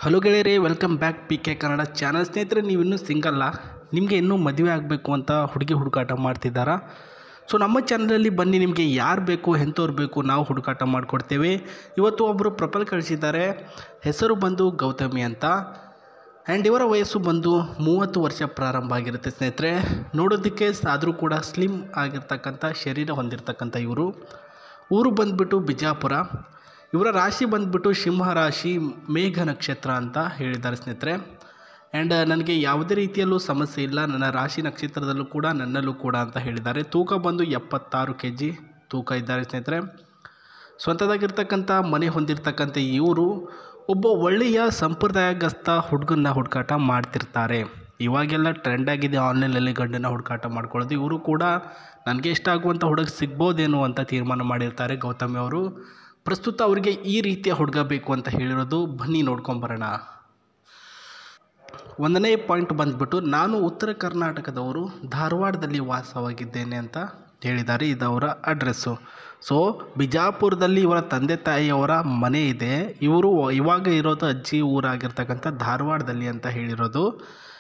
Hello ಗೆಳೆಯರೇ, welcome back P K Kannada channel. ಸ್ನೇಹಿತರೆ, ನೀವು ಇನ್ನೂ ಸಿಂಗಲ್ಲ, ನಿಮಗೆ ಇನ್ನೂ ಮದುವೆ ಆಗಬೇಕು ಅಂತ ಹುಡುಗಿ ಹುಡುಕಾಟ ಮಾಡ್ತಿದ್ದಾರಾ? ಸೊ ನಮ್ಮ ಚಾನಲಲ್ಲಿ ಬನ್ನಿ, ನಿಮಗೆ ಯಾರು ಬೇಕು, ಎಂಥವ್ರು ಬೇಕು, ನಾವು ಹುಡುಕಾಟ ಮಾಡಿಕೊಡ್ತೇವೆ. ಇವತ್ತು ಒಬ್ಬರು ಪ್ರೊಫೈಲ್ ಕಳಿಸಿದ್ದಾರೆ. ಹೆಸರು ಬಂದು ಗೌತಮಿ ಅಂತ, ಆ್ಯಂಡ್ ಇವರ ವಯಸ್ಸು ಬಂದು 30 ವರ್ಷ ಪ್ರಾರಂಭ ಆಗಿರುತ್ತೆ. ಸ್ನೇಹಿತರೆ, ನೋಡೋದಕ್ಕೆ ಆದರೂ ಕೂಡ ಸ್ಲಿಮ್ ಆಗಿರ್ತಕ್ಕಂಥ ಶರೀರ ಹೊಂದಿರತಕ್ಕಂಥ ಇವರು. ಊರು ಬಂದುಬಿಟ್ಟು ಬಿಜಾಪುರ. ಇವರ ರಾಶಿ ಬಂದುಬಿಟ್ಟು ಸಿಂಹ ರಾಶಿ, ಮೇಘ ನಕ್ಷತ್ರ ಅಂತ ಹೇಳಿದ್ದಾರೆ ಸ್ನೇಹಿತರೆ. ಆ್ಯಂಡ್ ನನಗೆ ಯಾವುದೇ ರೀತಿಯಲ್ಲೂ ಸಮಸ್ಯೆ ಇಲ್ಲ, ನನ್ನ ರಾಶಿ ನಕ್ಷತ್ರದಲ್ಲೂ ಕೂಡ ನನ್ನಲ್ಲೂ ಕೂಡ ಅಂತ ಹೇಳಿದ್ದಾರೆ. ತೂಕ ಬಂದು 76 kg ತೂಕ ಇದ್ದಾರೆ ಸ್ನೇಹಿತರೆ. ಸ್ವಂತದಾಗಿರ್ತಕ್ಕಂಥ ಮನೆ ಹೊಂದಿರತಕ್ಕಂಥ ಇವರು ಒಬ್ಬ ಒಳ್ಳೆಯ ಸಂಪ್ರದಾಯಗಸ್ಥ ಹುಡುಗನ್ನ ಹುಡುಕಾಟ ಮಾಡ್ತಿರ್ತಾರೆ. ಇವಾಗೆಲ್ಲ ಟ್ರೆಂಡ್ ಆಗಿದೆ ಆನ್ಲೈನಲ್ಲಿ ಗಂಡನ್ನ ಹುಡುಕಾಟ ಮಾಡ್ಕೊಳ್ಳೋದು. ಇವರು ಕೂಡ ನನಗೆ ಇಷ್ಟ ಆಗುವಂಥ ಹುಡುಗ ಸಿಗ್ಬೋದೇನೋ ಅಂತ ತೀರ್ಮಾನ ಮಾಡಿರ್ತಾರೆ ಗೌತಮಿ ಅವರು. ಪ್ರಸ್ತುತ ಅವರಿಗೆ ಈ ರೀತಿಯ ಹುಡುಗ ಬೇಕು ಅಂತ ಹೇಳಿರೋದು. ಬನ್ನಿ ನೋಡ್ಕೊಂಬರೋಣ. 1ನೇ ಪಾಯಿಂಟ್ ಬಂದ್ಬಿಟ್ಟು, ನಾನು ಉತ್ತರ ಕರ್ನಾಟಕದವರು, ಧಾರವಾಡದಲ್ಲಿ ವಾಸವಾಗಿದ್ದೇನೆ ಅಂತ ಹೇಳಿದ್ದಾರೆ. ಇದು ಅವರ ಅಡ್ರೆಸ್ಸು. ಸೊ ಬಿಜಾಪುರದಲ್ಲಿ ಇವರ ತಂದೆ ತಾಯಿಯವರ ಮನೆ ಇದೆ. ಇವರು ಇವಾಗ ಇರೋದು ಅಜ್ಜಿ ಊರಾಗಿರ್ತಕ್ಕಂಥ ಧಾರವಾಡದಲ್ಲಿ ಅಂತ ಹೇಳಿರೋದು.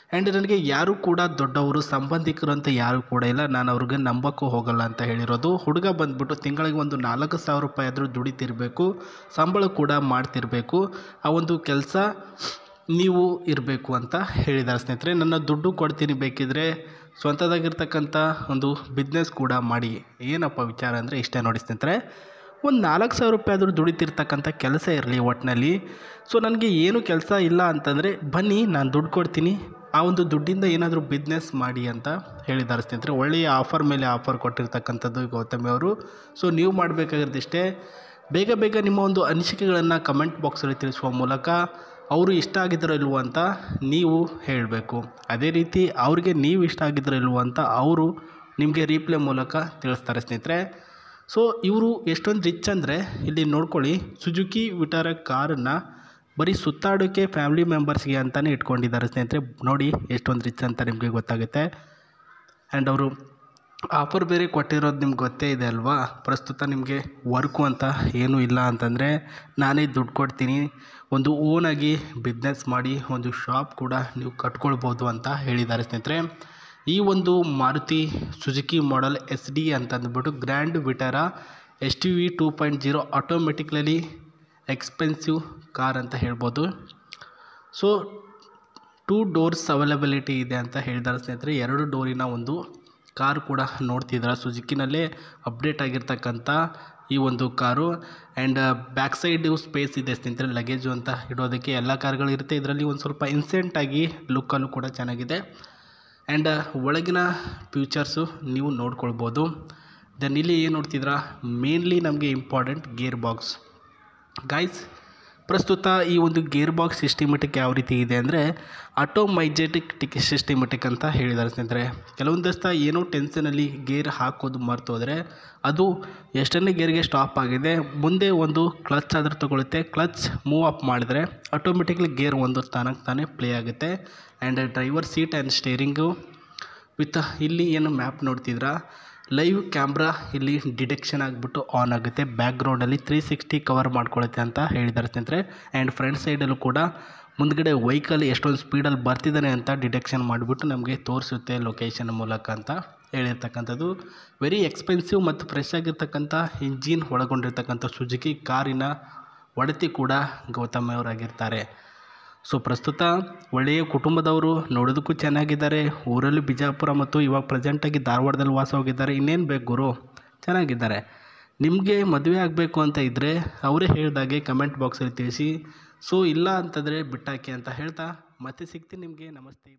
ಆ್ಯಂಡ್ ನನಗೆ ಯಾರೂ ಕೂಡ ದೊಡ್ಡವರು ಸಂಬಂಧಿಕರು ಅಂತ ಯಾರೂ ಕೂಡ ಇಲ್ಲ, ನಾನು ಅವ್ರಿಗೆ ನಂಬಕ್ಕೂ ಹೋಗಲ್ಲ ಅಂತ ಹೇಳಿರೋದು. ಹುಡುಗ ಬಂದುಬಿಟ್ಟು ತಿಂಗಳಿಗೆ ಒಂದು 4,000 ರೂಪಾಯಿ ಆದರೂ ದುಡಿತಿರಬೇಕು, ಸಂಬಳ ಕೂಡ ಮಾಡ್ತಿರಬೇಕು, ಆ ಒಂದು ಕೆಲಸ ನೀವು ಇರಬೇಕು ಅಂತ ಹೇಳಿದ್ದಾರೆ ಸ್ನೇಹಿತರೆ. ನನ್ನ ದುಡ್ಡು ಕೊಡ್ತೀನಿ, ಬೇಕಿದ್ರೆ ಸ್ವಂತದಾಗಿರ್ತಕ್ಕಂಥ ಒಂದು ಬಿಸ್ನೆಸ್ ಕೂಡ ಮಾಡಿ. ಏನಪ್ಪ ವಿಚಾರ ಅಂದರೆ ಇಷ್ಟೇ ನೋಡಿ ಸ್ನೇಹಿತರೆ, ಒಂದು 4,000 ರೂಪಾಯಿ ಆದರೂ ದುಡಿತಿರ್ತಕ್ಕಂಥ ಕೆಲಸ ಇರಲಿ ಒಟ್ಟಿನಲ್ಲಿ. ಸೊ ನನಗೆ ಏನು ಕೆಲಸ ಇಲ್ಲ ಅಂತಂದರೆ ಬನ್ನಿ, ನಾನು ದುಡ್ಡು ಕೊಡ್ತೀನಿ, ಆ ಒಂದು ದುಡ್ಡಿಂದ ಏನಾದರೂ ಬಿಸ್ನೆಸ್ ಮಾಡಿ ಅಂತ ಹೇಳಿದ್ದಾರೆ ಸ್ನೇಹಿತರೆ. ಒಳ್ಳೆಯ ಆಫರ್ ಮೇಲೆ ಆಫರ್ ಕೊಟ್ಟಿರ್ತಕ್ಕಂಥದ್ದು ಗೌತಮಿ ಅವರು. ಸೊ ನೀವು ಮಾಡಬೇಕಾಗಿರೋದಿಷ್ಟೇ, ಬೇಗ ಬೇಗ ನಿಮ್ಮ ಒಂದು ಅನಿಸಿಕೆಗಳನ್ನು ಕಮೆಂಟ್ ಬಾಕ್ಸಲ್ಲಿ ತಿಳಿಸುವ ಮೂಲಕ ಅವರು ಇಷ್ಟ ಆಗಿದ್ದಾರೋ ಇಲ್ವೋ ಅಂತ ನೀವು ಹೇಳಬೇಕು. ಅದೇ ರೀತಿ ಅವ್ರಿಗೆ ನೀವು ಇಷ್ಟ ಆಗಿದ್ದಾರೋ ಇಲ್ವೋ ಅಂತ ಅವರು ನಿಮಗೆ ರೀಪ್ಲೈ ಮೂಲಕ ತಿಳಿಸ್ತಾರೆ ಸ್ನೇಹಿತರೆ. ಸೊ ಇವರು ಎಷ್ಟೊಂದು ರಿಚ್ ಅಂದರೆ ಇಲ್ಲಿ ನೋಡ್ಕೊಳ್ಳಿ, ಸುಜುಕಿ ವಿಟಾರ ಕಾರನ್ನು ಬರೀ ಸುತ್ತಾಡೋಕ್ಕೆ ಫ್ಯಾಮಿಲಿ ಮೆಂಬರ್ಸ್ಗೆ ಅಂತಲೇ ಇಟ್ಕೊಂಡಿದ್ದಾರೆ ಸ್ನೇಹಿತರೆ. ನೋಡಿ ಎಷ್ಟೊಂದು ರಿಚ್ ಅಂತ ನಿಮಗೆ ಗೊತ್ತಾಗುತ್ತೆ. ಆ್ಯಂಡ್ ಅವರು ಆಫರ್ ಬೇರೆ ಕೊಟ್ಟಿರೋದು ನಿಮ್ಗೆ ಗೊತ್ತೇ ಇದೆ ಅಲ್ವಾ. ಪ್ರಸ್ತುತ ನಿಮಗೆ ವರ್ಕು ಅಂತ ಏನೂ ಇಲ್ಲ ಅಂತಂದರೆ ನಾನೇ ದುಡ್ಡು ಕೊಡ್ತೀನಿ, ಒಂದು ಓನಾಗಿ ಬಿಸ್ನೆಸ್ ಮಾಡಿ ಒಂದು ಶಾಪ್ ಕೂಡ ನೀವು ಕಟ್ಕೊಳ್ಬೋದು ಅಂತ ಹೇಳಿದ್ದಾರೆ ಸ್ನೇಹಿತರೆ. ಈ ಒಂದು ಮಾರುತಿ ಸುಜುಕಿ ಮಾಡೆಲ್ SD ಅಂತಂದ್ಬಿಟ್ಟು grand Vitara SUV 2.0 automatically expensive car ಅಂತ ಹೇಳ್ಬೋದು. ಸೊ 2 ಡೋರ್ಸ್ ಅವೈಲಬಿಲಿಟಿ ಇದೆ ಅಂತ ಹೇಳಿದ್ದಾರೆ ಸ್ನೇಹಿತರೆ. 2 ಡೋರಿನ ಒಂದು ಕಾರು ಕೂಡ ನೋಡ್ತಿದ್ದಾರೆ. ಸುಜುಕಿನಲ್ಲೇ ಅಪ್ಡೇಟ್ ಆಗಿರ್ತಕ್ಕಂಥ ಈ ಒಂದು car. And back side space ಇದೆ ಸ್ನೇಹಿತರೆ, ಲಗೇಜು ಅಂತ ಇಡೋದಕ್ಕೆ ಎಲ್ಲ ಕಾರುಗಳು ಇರುತ್ತೆ. ಇದರಲ್ಲಿ ಒಂದು ಸ್ವಲ್ಪ ಇನ್ಸೆಂಟಾಗಿ ಲುಕ್ಕಲ್ಲೂ ಕೂಡ ಚೆನ್ನಾಗಿದೆ. ಆ್ಯಂಡ್ ಒಳಗಿನ ಫ್ಯೂಚರ್ಸು ನೀವು ನೋಡ್ಕೊಳ್ಬೋದು. ದೆನ್ ಇಲ್ಲಿ ಏನು ನೋಡ್ತಿದ್ದೀರಾ, ಮೇನ್ಲಿ ನಮಗೆ ಇಂಪಾರ್ಟೆಂಟ್ ಗೇರ್ ಬಾಕ್ಸ್ ಗೈಸ್. ಪ್ರಸ್ತುತ ಈ ಒಂದು ಗೇರ್ ಬಾಕ್ಸ್ ಸಿಸ್ಟಮೆಟಿಕ್ ಯಾವ ರೀತಿ ಇದೆ ಅಂದರೆ ಆಟೋಮೈಜೆಟಿಕ್ ಸಿಸ್ಟಮೆಟಿಕ್ ಅಂತ ಹೇಳಿದ್ದಾರೆ ಸ್ನೇಹಿತರೆ. ಕೆಲವೊಂದಷ್ಟು ಏನೋ ಟೆನ್ಷನಲ್ಲಿ ಗೇರ್ ಹಾಕೋದು ಮರ್ತು ಹೋದರೆ ಅದು ಎಷ್ಟನೇ ಗೇರ್ಗೆ ಸ್ಟಾಪ್ ಆಗಿದೆ, ಮುಂದೆ ಒಂದು ಕ್ಲಚ್ ಆದರೂ ತಗೊಳುತ್ತೆ. ಕ್ಲಚ್ ಮೂವ್ ಅಪ್ ಮಾಡಿದರೆ ಆಟೋಮೆಟಿಕ್ಲಿ ಗೇರ್ ಒಂದು ತಾನಾಗಿ ತಾನೇ ಪ್ಲೇ ಆಗುತ್ತೆ. And driver seat and steering with ಇಲ್ಲಿ ಏನು ಮ್ಯಾಪ್ ನೋಡ್ತಿದ್ರಾ, ಲೈವ್ ಕ್ಯಾಮ್ರಾ ಇಲ್ಲಿ ಡಿಟೆಕ್ಷನ್ ಆಗಿಬಿಟ್ಟು ಆನ್ ಆಗುತ್ತೆ. ಬ್ಯಾಕ್ಗ್ರೌಂಡಲ್ಲಿ 360 ಕವರ್ ಮಾಡ್ಕೊಳ್ಳುತ್ತೆ ಅಂತ ಹೇಳಿದ್ದಾರೆ ಸ್ನೇಹಿತರೆ. ಆ್ಯಂಡ್ ಫ್ರಂಟ್ ಸೈಡಲ್ಲೂ ಕೂಡ ಮುಂದ್ಗಡೆ ವೆಹಿಕಲ್ ಎಷ್ಟೊಂದು ಸ್ಪೀಡಲ್ಲಿ ಬರ್ತಿದ್ದಾನೆ ಅಂತ ಡಿಟೆಕ್ಷನ್ ಮಾಡಿಬಿಟ್ಟು ನಮಗೆ ತೋರಿಸುತ್ತೆ ಲೊಕೇಶನ್ ಮೂಲಕ ಅಂತ ಹೇಳಿರ್ತಕ್ಕಂಥದ್ದು. ವೆರಿ ಎಕ್ಸ್ಪೆನ್ಸಿವ್ ಮತ್ತು ಫ್ರೆಶ್ ಆಗಿರ್ತಕ್ಕಂಥ ಇಂಜಿನ್ ಒಳಗೊಂಡಿರ್ತಕ್ಕಂಥ ಸುಜುಕಿ ಕಾರಿನ ಒಡತಿ ಕೂಡ ಗೌತಮಿ ಅವರಾಗಿರ್ತಾರೆ. ಸೊ ಪ್ರಸ್ತುತ ಒಳ್ಳೆಯ ಕುಟುಂಬದವರು, ನೋಡೋದಕ್ಕೂ ಚೆನ್ನಾಗಿದ್ದಾರೆ. ಊರಲ್ಲಿ ಬಿಜಾಪುರ ಮತ್ತು ಇವಾಗ ಪ್ರೆಸೆಂಟಾಗಿ ಧಾರವಾಡದಲ್ಲಿ ವಾಸವಾಗಿದ್ದಾರೆ. ಇನ್ನೇನು ಬೇಕು ಗುರು, ಚೆನ್ನಾಗಿದ್ದಾರೆ. ನಿಮಗೆ ಮದುವೆ ಆಗಬೇಕು ಅಂತ ಇದ್ದರೆ ಅವರೇ ಹೇಳಿದಾಗೆ ಕಮೆಂಟ್ ಬಾಕ್ಸಲ್ಲಿ ತಿಳಿಸಿ. ಸೊ ಇಲ್ಲ ಅಂತಂದರೆ ಬಿಟ್ಟಾಕಿ ಅಂತ ಹೇಳ್ತಾ ಮತ್ತೆ ಸಿಗ್ತೀನಿ ನಿಮಗೆ. ನಮಸ್ತೆ.